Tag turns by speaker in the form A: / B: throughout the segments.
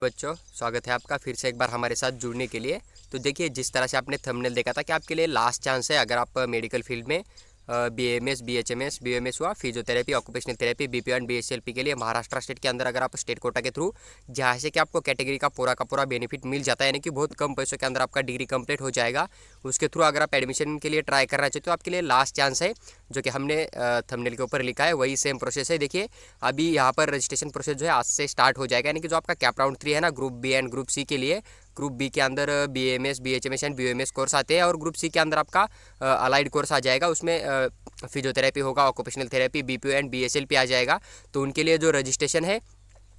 A: बच्चों, स्वागत है आपका फिर से एक बार हमारे साथ जुड़ने के लिए। तो देखिए, जिस तरह से आपने थंबनेल देखा था कि आपके लिए लास्ट चांस है अगर आप मेडिकल फील्ड में BAMS BHMS BUMS हुआ, physiotherapy, occupational therapy, BPO and BSLP के लिए महाराष्ट्र स्टेट के अंदर अगर आप स्टेट कोटा के थ्रू जहाँ से कि आपको कैटेगरी का पूरा बेनिफिट मिल जाता है, यानी कि बहुत कम पैसों के अंदर आपका डिग्री कंप्लीट हो जाएगा। उसके थ्रू अगर आप एडमिशन के लिए ट्राई करना चाहते हो तो आपके लिए लास्ट चांस है। जो कि हमने थंबनेल के ऊपर लिखा है वही सेम प्रोसेस है। देखिए, अभी यहाँ पर रजिस्ट्रेशन प्रोसेस जो है आज से स्टार्ट हो जाएगा, यानी कि जो आपका कैप राउंड 3 है ना, group B and group C के लिए। ग्रुप बी के अंदर BAMS BHMS and BUMS course आते हैं और ग्रुप सी के अंदर आपका अलाइड कोर्स आ जाएगा। उसमें फिजियोथेरेपी होगा, occupational therapy, BPO and BSLP आ जाएगा। तो उनके लिए जो रजिस्ट्रेशन है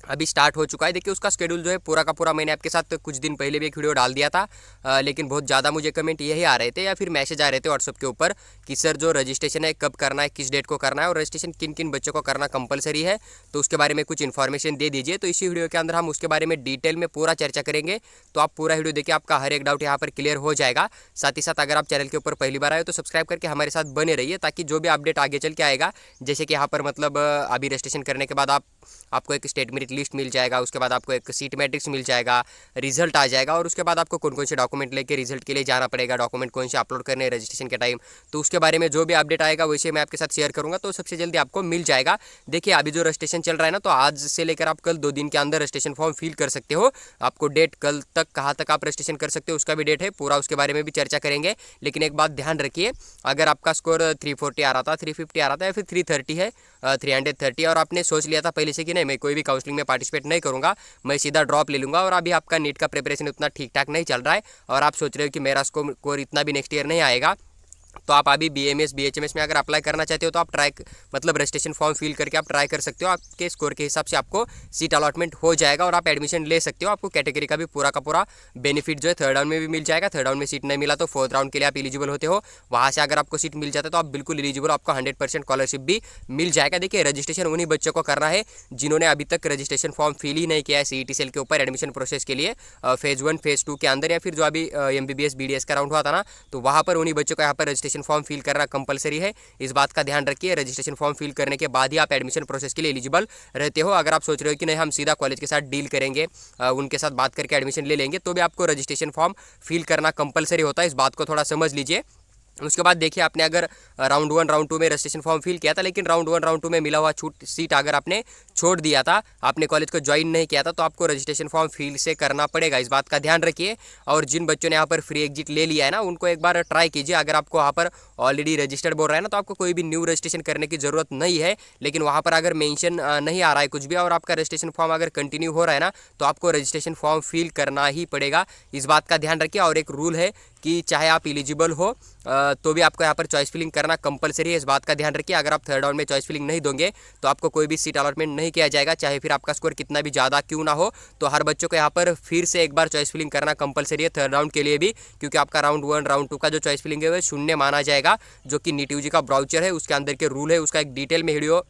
A: अभी स्टार्ट हो चुका है। देखिए, उसका शेड्यूल जो है पूरा का पूरा मैंने आपके साथ कुछ दिन पहले भी एक वीडियो डाल दिया था, लेकिन बहुत ज़्यादा मुझे कमेंट यही आ रहे थे या फिर मैसेज आ रहे थे व्हाट्सअप के ऊपर कि सर जो रजिस्ट्रेशन है कब करना है, किस डेट को करना है और रजिस्ट्रेशन किन किन बच्चों को करना कंपलसरी है, तो उसके बारे में कुछ इन्फॉर्मेशन दे दीजिए। तो इसी वीडियो के अंदर हम उसके बारे में डिटेल में पूरा चर्चा करेंगे। तो आप पूरा वीडियो देखिए, आपका हर एक डाउट यहाँ पर क्लियर हो जाएगा। साथ ही साथ अगर आप चैनल के ऊपर पहली बार आए तो सब्सक्राइब करके हमारे साथ बने रहिए, ताकि जो भी अपडेट आगे चल के आएगा, जैसे कि यहाँ पर मतलब अभी रजिस्ट्रेशन करने के बाद आपको एक स्टेट मेरिट लिस्ट मिल जाएगा, उसके बाद आपको एक सीट मैट्रिक्स मिल जाएगा, रिजल्ट आ जाएगा और उसके बाद आपको कौन कौन से डॉक्यूमेंट लेके रिजल्ट के लिए जाना पड़ेगा, डॉक्यूमेंट कौन से अपलोड करने हैं रजिस्ट्रेशन के टाइम, तो उसके बारे में जो भी अपडेट आएगा वैसे मैं आपके साथ शेयर करूंगा, तो सबसे जल्दी आपको मिल जाएगा। देखिए, अभी जो रजिस्ट्रेशन चल रहा है ना, तो आज से लेकर आप कल 2 दिन के अंदर रजिस्ट्रेशन फॉर्म फिल कर सकते हो। आपको डेट कल तक कहाँ तक आप रजिस्ट्रेशन कर सकते हो उसका भी डेट है, पूरा उसके बारे में भी चर्चा करेंगे। लेकिन एक बात ध्यान रखिए, अगर आपका स्कोर 340 आ रहा था, 350 आ रहा था या फिर 330 है, 330 और आपने सोच लिया था पहले से कि नहीं मैं कोई भी काउंसलिंग में पार्टिसिपेट नहीं करूंगा, मैं सीधा ड्रॉप ले लूँगा, और अभी आपका नीट का प्रिपरेशन उतना ठीक ठाक नहीं चल रहा है और आप सोच रहे हो कि मेरा स्कोर इतना भी नेक्स्ट ईयर नहीं आएगा, तो आप अभी BAMS BHMS में अगर अप्लाई करना चाहते हो तो आप मतलब रजिस्ट्रेशन फॉर्म फिल करके आप ट्राई कर सकते हो। आपके स्कोर के हिसाब से आपको सीट अलॉटमेंट हो जाएगा और आप एडमिशन ले सकते हो। आपको कैटेगरी का भी पूरा का पूरा बेनिफिट जो है थर्ड राउंड में भी मिल जाएगा। थर्ड राउंड में सीट नहीं मिला तो फोर्थ राउंड के लिए आप एलिजिबल होते हो, वहाँ से अगर आपको सीट मिल जाता है तो आप बिल्कुल एलिजिबल, आपको 100% स्कॉलरशिप भी मिल जाएगा। देखिए, रजिस्ट्रेशन उन्हीं बच्चों को करना है जिन्होंने अभी तक रजिस्ट्रेशन फॉर्म फिल ही नहीं किया है CET सेल के ऊपर एडमिशन प्रोसेस के लिए फेज़ 1 फेज़ 2 के अंदर, या फिर जो अभी MBBS BDS का राउंड हुआ था ना, तो वहाँ पर उन्हीं बच्चों को यहाँ पर रजिस्ट्रेशन फॉर्म फिल करना कंपलसरी है। इस बात का ध्यान रखिए, रजिस्ट्रेशन फॉर्म फिल करने के बाद ही आप एडमिशन प्रोसेस के लिए एलिजिबल रहते हो। अगर आप सोच रहे हो कि नहीं हम सीधा कॉलेज के साथ डील करेंगे, उनके साथ बात करके एडमिशन ले लेंगे, तो भी आपको रजिस्ट्रेशन फॉर्म फिल करना कंपलसरी होता है। इस बात को थोड़ा समझ लीजिए। उसके बाद देखिए, आपने अगर राउंड 1 राउंड 2 में रजिस्ट्रेशन फॉर्म फिल किया था, लेकिन राउंड 1 राउंड 2 में मिला हुआ छूट सीट अगर आपने छोड़ दिया था, आपने कॉलेज को ज्वाइन नहीं किया था, तो आपको रजिस्ट्रेशन फॉर्म फिल से करना पड़ेगा। इस बात का ध्यान रखिए। और जिन बच्चों ने यहाँ पर फ्री एग्जिट ले लिया है ना, उनको एक बार ट्राई कीजिए। अगर आपको वहाँ पर ऑलरेडी रजिस्टर्ड बोल रहा है ना, तो आपको कोई भी न्यू रजिस्ट्रेशन करने की जरूरत नहीं है। लेकिन वहाँ पर अगर मेंशन नहीं आ रहा है कुछ भी और आपका रजिस्ट्रेशन फॉर्म अगर कंटिन्यू हो रहा है ना, तो आपको रजिस्ट्रेशन फॉर्म फिल करना ही पड़ेगा। इस बात का ध्यान रखिए। और एक रूल है कि चाहे आप एलिजिबल हो तो भी आपको यहाँ पर चॉइस फिलिंग करना कंपलसरी है। इस बात का ध्यान रखिए। अगर आप थर्ड राउंड में चॉइस फिलिंग नहीं दोगे तो आपको कोई भी सीट अलॉटमेंट नहीं किया जाएगा, चाहे फिर आपका स्कोर कितना भी ज़्यादा क्यों ना हो। तो हर बच्चों को यहाँ पर फिर से एक बार चॉइस फिलिंग करना कंपलसरी है थर्ड राउंड के लिए भी, क्योंकि आपका राउंड 1 राउंड 2 का जो चॉइस फिलिंग है वो शून्य माना जाएगा। जो कि नीट यूजी का ब्राउचर है उसके अंदर के रूल है, उसका एक डिटेल में वीडियो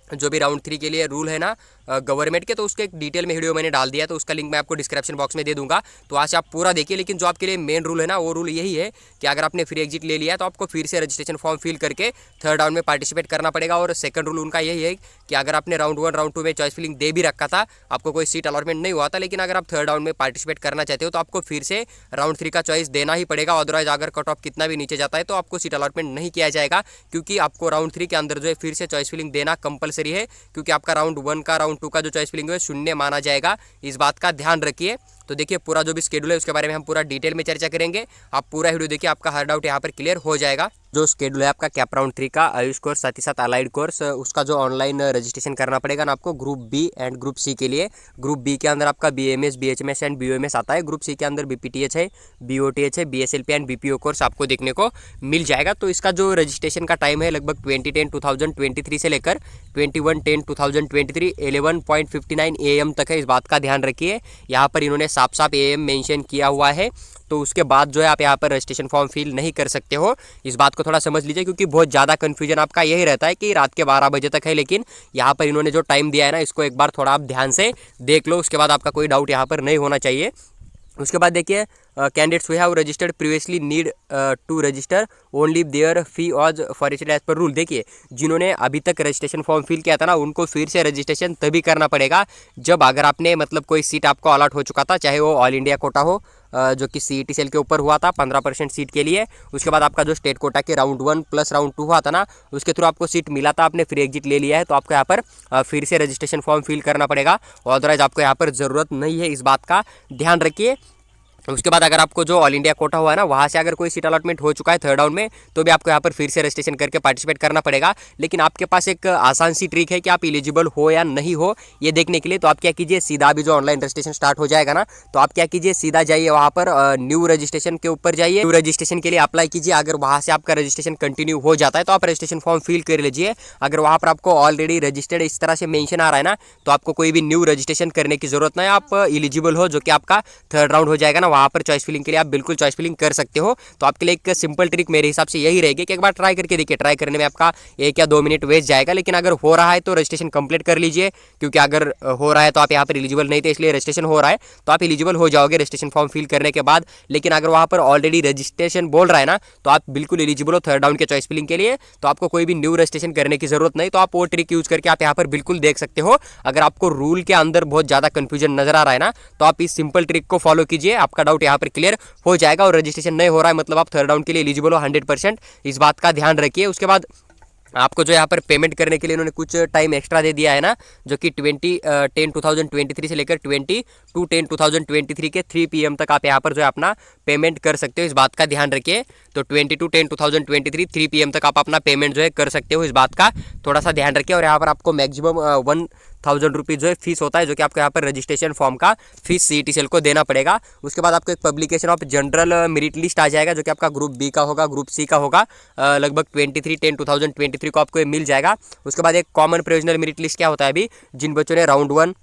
A: जो भी राउंड 3 के लिए रूल है ना गवर्नमेंट के, तो उसके एक डिटेल में वीडियो मैंने डाल दिया, तो उसका लिंक मैं आपको डिस्क्रिप्शन बॉक्स में दे दूंगा। तो आज आप पूरा देखिए। लेकिन जो आपके लिए मेन रूल है ना, वो रूल यही है कि अगर आपने फ्री एग्जिट ले लिया है तो आपको फिर से रजिस्ट्रेशन फॉर्म फिल करके थर्ड राउंड में पार्टिसिपेट करना पड़ेगा। और सेकंड रूल उनका यही है कि अगर आपने राउंड 1 राउंड 2 में चॉइस फिलिंग दे भी रखा था, आपको कोई सीट अलॉटमेंट नहीं हुआ था, लेकिन अगर आप थर्ड राउंड में पार्टिसिपेट करना चाहते हो तो आपको फिर से राउंड 3 का चॉइस देना ही पड़ेगा। अदरवाइज अगर कट ऑफ कितना भी नीचे जाता है तो आपको सीट अलॉटमेंट नहीं किया जाएगा, क्योंकि आपको राउंड 3 के अंदर जो है फिर से चॉइस फिलिंग देना कंपलसरी है, क्योंकि आपका राउंड 1 का राउंड 2 का जो चॉइस फिलिंग है शून्य माना जाएगा। इस बात का ध्यान रखिए। तो देखिए, पूरा जो भी शेड्यूल है उसके बारे में हम पूरा डिटेल में चर्चा करेंगे। आप पूरा वीडियो देखिए, आपका हर डाउट यहाँ पर क्लियर हो जाएगा। जो शेड्यूल है आपका कैप राउंड 3 का आयुष कोर्स, साथ ही साथ अलाइड कोर्स, उसका जो ऑनलाइन रजिस्ट्रेशन करना पड़ेगा ना आपको group B and group C के लिए। ग्रुप बी के अंदर आपका BAMS BHMS एंड BUMS आता है। ग्रुप सी के अंदर BPTH है, BOTH है, BSLP एंड BPO कोर्स आपको देखने को मिल जाएगा। तो इसका जो रजिस्ट्रेशन का टाइम है लगभग 20/10/2023 से लेकर 21/10/2023 11:59 AM तक है। इस बात का ध्यान रखिए। यहाँ पर इन्होंने साफ साफ AM मेंशन किया हुआ है। तो उसके बाद जो है आप यहाँ पर रजिस्ट्रेशन फॉर्म फिल नहीं कर सकते हो। इस बात को थोड़ा समझ लीजिए, क्योंकि बहुत ज़्यादा कन्फ्यूजन आपका यही रहता है कि रात के 12 बजे तक है, लेकिन यहाँ पर इन्होंने जो टाइम दिया है ना, इसको एक बार थोड़ा आप ध्यान से देख लो। उसके बाद आपका कोई डाउट यहाँ पर नहीं होना चाहिए। उसके बाद देखिए, candidates who have registered previously need to register only their fee was forested as per rule. देखिए, जिन्होंने अभी तक रजिस्ट्रेशन फॉर्म फिल किया था ना, उनको फिर से रजिस्ट्रेशन तभी करना पड़ेगा जब अगर आपने मतलब कोई सीट आपको अलॉट हो चुका था, चाहे वो ऑल इंडिया कोटा हो जो कि CET सेल के ऊपर हुआ था 15% सीट के लिए। उसके बाद आपका जो स्टेट कोटा के राउंड 1 प्लस राउंड 2 हुआ था ना, उसके थ्रू आपको सीट मिला था, आपने फ्री एग्जिट ले लिया है, तो आपको यहाँ पर फिर से रजिस्ट्रेशन फॉर्म फिल करना पड़ेगा। अदरवाइज आपको यहाँ पर ज़रूरत नहीं है, इस बात का ध्यान रखिए। उसके बाद अगर आपको जो ऑल इंडिया कोटा हुआ है ना, वहाँ से अगर कोई सीट अलॉटमेंट हो चुका है थर्ड राउंड में, तो भी आपको यहाँ पर फिर से रजिस्ट्रेशन करके पार्टिसिपेट करना पड़ेगा। लेकिन आपके पास एक आसान सी ट्रिक है कि आप एलिजिबल हो या नहीं हो ये देखने के लिए। तो आप क्या कीजिए, सीधा अभी जो ऑनलाइन रजिस्ट्रेशन स्टार्ट हो जाएगा ना, तो आप क्या कीजिए, सीधा जाइए वहाँ पर न्यू रजिस्ट्रेशन के ऊपर जाइए, न्यू रजिस्ट्रेशन के लिए अप्लाई कीजिए। अगर वहाँ से आपका रजिस्ट्रेशन कंटिन्यू हो जाता है तो आप रजिस्ट्रेशन फॉर्म फिल कर लीजिए। अगर वहाँ पर आपको ऑलरेडी रजिस्टर्ड इस तरह से मेंशन आ रहा है ना, तो आपको कोई भी न्यू रजिस्ट्रेशन करने की जरूरत नहीं है। आप एलिजिबल हो, जो कि आपका थर्ड राउंड हो जाएगा ना, वहाँ पर चॉइस फिलिंग के लिए आप बिल्कुल चॉइस फिलिंग कर सकते हो। तो आपके लिए एक सिंपल ट्रिक मेरे हिसाब से यही रहेगी कि एक बार ट्राई करके देखिए। ट्राई करने में आपका 1 या 2 मिनट वेस्ट जाएगा, लेकिन अगर हो रहा है तो रजिस्ट्रेशन कंप्लीट कर लीजिए। क्योंकि अगर हो रहा है तो आप यहाँ पर एलिजिबल नहीं थे, इसलिए रजिस्ट्रेशन हो रहा है तो आप एलिजिबल हो जाओगे रजिस्ट्रेशन फॉर्म फिल करने के बाद। लेकिन अगर वहाँ पर ऑलरेडी रजिस्ट्रेशन बोल रहा है ना, तो आप बिल्कुल एलिजिबल हो थर्ड राउंड के चॉइस फिलिंग के लिए। तो आपको कोई भी न्यू रजिस्ट्रेशन करने की जरूरत नहीं। तो आप वो ट्रिक यूज करके आप यहाँ पर बिल्कुल देख सकते हो। अगर आपको रूल के अंदर बहुत ज़्यादा कंफ्यूजन नजर आ रहा है ना, तो आप इस सिंपल ट्रिक को फॉलो कीजिए, आपका डाउट यहाँ पर क्लियर हो जाएगा। और रजिस्ट्रेशन नहीं हो रहा है मतलब आप थर्ड राउंड के लिए एलिजिबल हो 100%, इस बात का ध्यान रखिए। उसके बाद आपको जो यहाँ पर पेमेंट करने के लिए उन्होंने कुछ टाइम एक्स्ट्रा दे दिया है ना, जो कि 20/10/2023 से लेकर 22/10/2023 के 3 PM तक आप यहाँ पर जो है अपना पेमेंट कर सकते हो, इस बात का ध्यान रखिए। तो 22/10/2023 3 PM तक आप अपना पेमेंट जो है कर सकते हो, इस बात का थोड़ा सा ध्यान रखिए। और यहाँ पर आपको मैक्सिमम 1000 रुपीज़ जो है फीस होता है, जो कि आपको यहाँ पर रजिस्ट्रेशन फॉर्म का फीस CET सेल को देना पड़ेगा। उसके बाद आपको एक publication of general merit list आ जाएगा, जो कि आपका ग्रुप बी का होगा, ग्रुप सी का होगा। लगभग 23/10/2023 को आपको मिल जाएगा। उसके बाद एक कॉमन प्रोविजनल मेरिट लिस्ट क्या होता है, अभी जिन बच्चों ने राउंड 1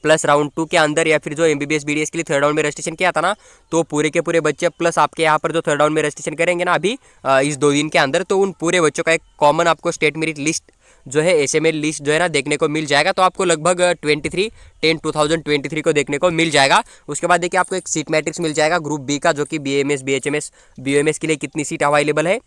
A: प्लस राउंड 2 के अंदर या फिर जो MBBS BDS के लिए थर्ड राउंड में रजिस्ट्रेशन किया था ना, तो पूरे के पूरे बच्चे प्लस आपके यहाँ पर जो थर्ड राउंड में रजिस्ट्रेशन करेंगे ना अभी इस 2 दिन के अंदर, तो उन पूरे बच्चों का एक कॉमन आपको स्टेट मेरिट लिस्ट जो है SML लिस्ट जो है ना देखने को मिल जाएगा। तो आपको लगभग 23/10/2023 को देखने को मिल जाएगा। उसके बाद देखिए आपको एक सीट मैट्रिक्स मिल जाएगा ग्रुप बी का, जो कि BAMS BHMS BOMS के लिए कितनी सीट अवेलेबल है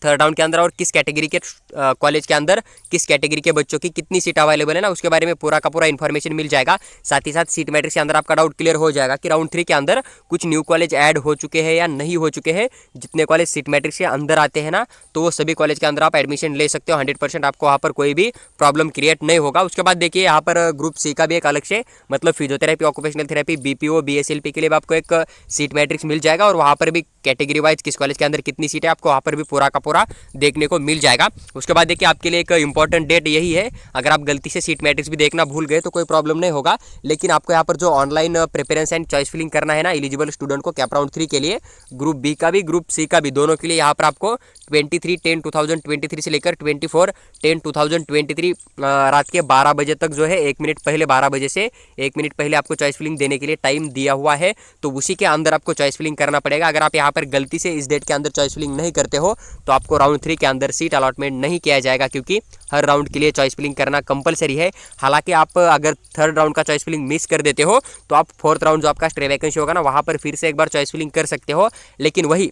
A: थर्ड राउंड के अंदर, और किस कैटेगरी के कॉलेज के अंदर किस कैटेगरी के बच्चों की कितनी सीट अवेलेबल है ना, उसके बारे में पूरा का पूरा इन्फॉर्मेशन मिल जाएगा। साथ ही साथ सीट मैट्रिक्स के अंदर आपका डाउट क्लियर हो जाएगा कि राउंड 3 के अंदर कुछ न्यू कॉलेज ऐड हो चुके हैं या नहीं हो चुके हैं। जितने कॉलेज सीट मैट्रिक्स के अंदर आते हैं ना, तो वो सभी कॉलेज के अंदर आप एडमिशन ले सकते हो 100%, आपको वहाँ पर कोई भी प्रॉब्लम क्रिएट नहीं होगा। उसके बाद देखिए यहाँ पर ग्रुप सी का भी एक अलग से मतलब physiotherapy, occupational therapy, BPO BSLP के लिए भी आपको एक सीट मैट्रिक्स मिल जाएगा। और वहाँ पर भी कैटेगरी वाइज किस कॉलेज के अंदर कितनी सीट है आपको वहाँ पर भी पूरा का पूरा देखने को मिल जाएगा। उसके बाद देखिए आपके लिए एक इंपॉर्टेंट डेट यही है, अगर आप गलती से सीट मैट्रिक्स भी देखना भूल गए तो कोई प्रॉब्लम नहीं होगा। लेकिन आपको यहाँ पर जो online preference and choice filling करना है ना एलिजिबल स्टूडेंट को कैप राउंड 3 के लिए, ग्रुप बी का भी ग्रुप सी का भी, दोनों के लिए यहाँ पर आपको 23/10/2023 से लेकर 24/10/2023 रात के 12 बजे तक जो है 1 मिनट पहले, 12 बजे से 1 मिनट पहले आपको चॉइस फिलिंग देने के लिए टाइम दिया हुआ है। तो उसी के अंदर आपको चॉइस फिलिंग करना पड़ेगा। अगर आप यहाँ पर गलती से इस डेट के अंदर चॉइस फिलिंग नहीं करते हो तो आपको राउंड 3 के अंदर सीट अलॉटमेंट नहीं किया जाएगा, क्योंकि हर राउंड के लिए चॉइस फिलिंग करना कंपलसरी है। हालांकि आप अगर थर्ड राउंड का चॉइस फिलिंग मिस कर देते हो तो आप फोर्थ राउंड जो आपका स्ट्रे वैकेंसी होगा ना, वहाँ पर फिर से एक बार चॉइस फिलिंग कर सकते हो। लेकिन वही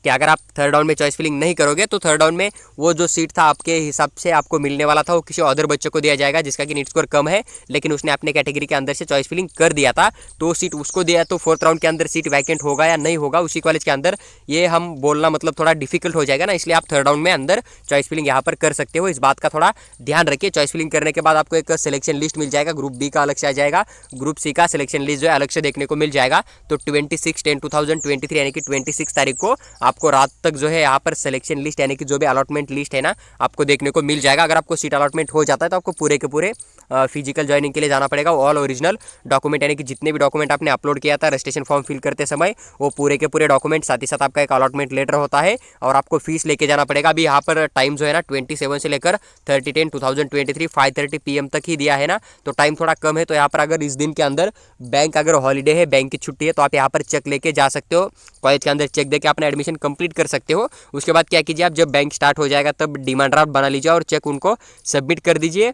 A: कि अगर आप थर्ड राउंड में चॉइस फिलिंग नहीं करोगे तो थर्ड राउंड में वो जो सीट था आपके हिसाब से आपको मिलने वाला था वो किसी अदर बच्चे को दिया जाएगा जिसका कि नीट स्कोर कम है, लेकिन उसने अपने कैटेगरी के अंदर से चॉइस फिलिंग कर दिया था, तो सीट उसको दिया। तो फोर्थ राउंड के अंदर सीट वैकेंट होगा या नहीं होगा उसी कॉलेज के अंदर, ये हम बोलना मतलब थोड़ा डिफिकल्ट हो जाएगा ना, इसलिए आप थर्ड राउंड में अंदर चॉइस फिलिंग यहाँ पर कर सकते हो। इस बात का थोड़ा ध्यान रखिए। चॉइस फिलिंग करने के बाद आपको एक सिलेक्शन लिस्ट मिल जाएगा, ग्रुप बी का अलग से आ जाएगा, ग्रुप सी का सिलेक्शन लिस्ट जो है अलग से देखने को मिल जाएगा। तो 26/10/2023 यानी कि 26 तारीख को आपको रात तक जो है यहाँ पर सिलेक्शन लिस्ट यानी कि जो भी अलॉटमेंट लिस्ट है ना आपको देखने को मिल जाएगा। अगर आपको सीट अलॉटमेंट हो जाता है तो आपको पूरे के पूरे फिजिकल ज्वाइनिंग के लिए जाना पड़ेगा। ऑल ओरिजिनल डॉक्यूमेंट यानी कि जितने भी डॉक्यूमेंट आपने अपलोड किया था रजिस्ट्रेशन फॉर्म फिल करते समय वो पूरे के पूरे डॉक्यूमेंट, साथ ही साथ आपका एक अलॉटमेंट लेटर होता है और आपको फीस लेके जाना पड़ेगा। अभी यहाँ पर टाइम जो है ना 27 से लेकर 30/10/2023 5:30 PM तक ही दिया है ना, तो टाइम थोड़ा कम है। तो यहाँ पर अगर इस दिन के अंदर बैंक अगर हॉलीडे है, बैंक की छुट्टी है, तो आप यहाँ पर चेक लेके जा सकते हो, कॉलेज के अंदर चेक देके अपना एडमिशन कंप्लीट कर सकते हो। उसके बाद क्या कीजिए, आप जब बैंक स्टार्ट हो जाएगा तब डिमांड ड्राफ्ट बना लीजिए और चेक उनको सबमिट कर दीजिए,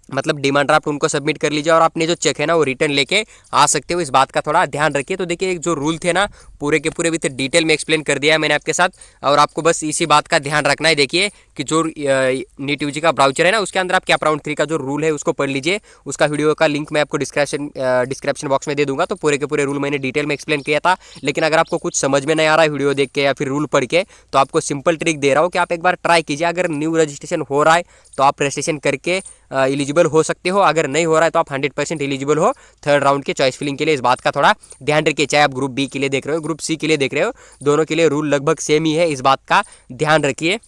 A: मतलब डिमांड ड्राफ्ट उनको सबमिट कर लीजिए और अपने जो चेक है ना वो रिटर्न लेके आ सकते हो। इस बात का थोड़ा ध्यान रखिए। तो देखिए एक जो रूल थे ना पूरे के पूरे विथ डिटेल में एक्सप्लेन कर दिया है मैंने आपके साथ। और आपको बस इसी बात का ध्यान रखना है। देखिए कि जो नीट यूजी का ब्राउचर है ना, उसके अंदर आप कैप राउंड 3 का जो रूल है उसको पढ़ लीजिए। उसका वीडियो का लिंक मैं आपको डिस्क्रिप्शन बॉक्स में दे दूंगा। तो पूरे के पूरे रूल मैंने डिटेल में एक्सप्लेन किया था। लेकिन अगर आपको कुछ समझ में नहीं आ रहा है वीडियो देख के या फिर रूल पढ़ के, तो आपको सिंपल ट्रिक दे रहा हूँ कि आप एक बार ट्राई कीजिए। अगर न्यू रजिस्ट्रेशन हो रहा है तो आप रजिस्ट्रेशन करके एलिजिबल हो सकते हो। अगर नहीं हो रहा है तो आप 100% एलिजिबल हो थर्ड राउंड के चॉइस फिलिंग के लिए। इस बात का थोड़ा ध्यान रखिए। चाहे आप ग्रुप बी के लिए देख रहे हो, ग्रुप सी के लिए देख रहे हो, दोनों के लिए रूल लगभग सेम ही है। इस बात का ध्यान रखिए।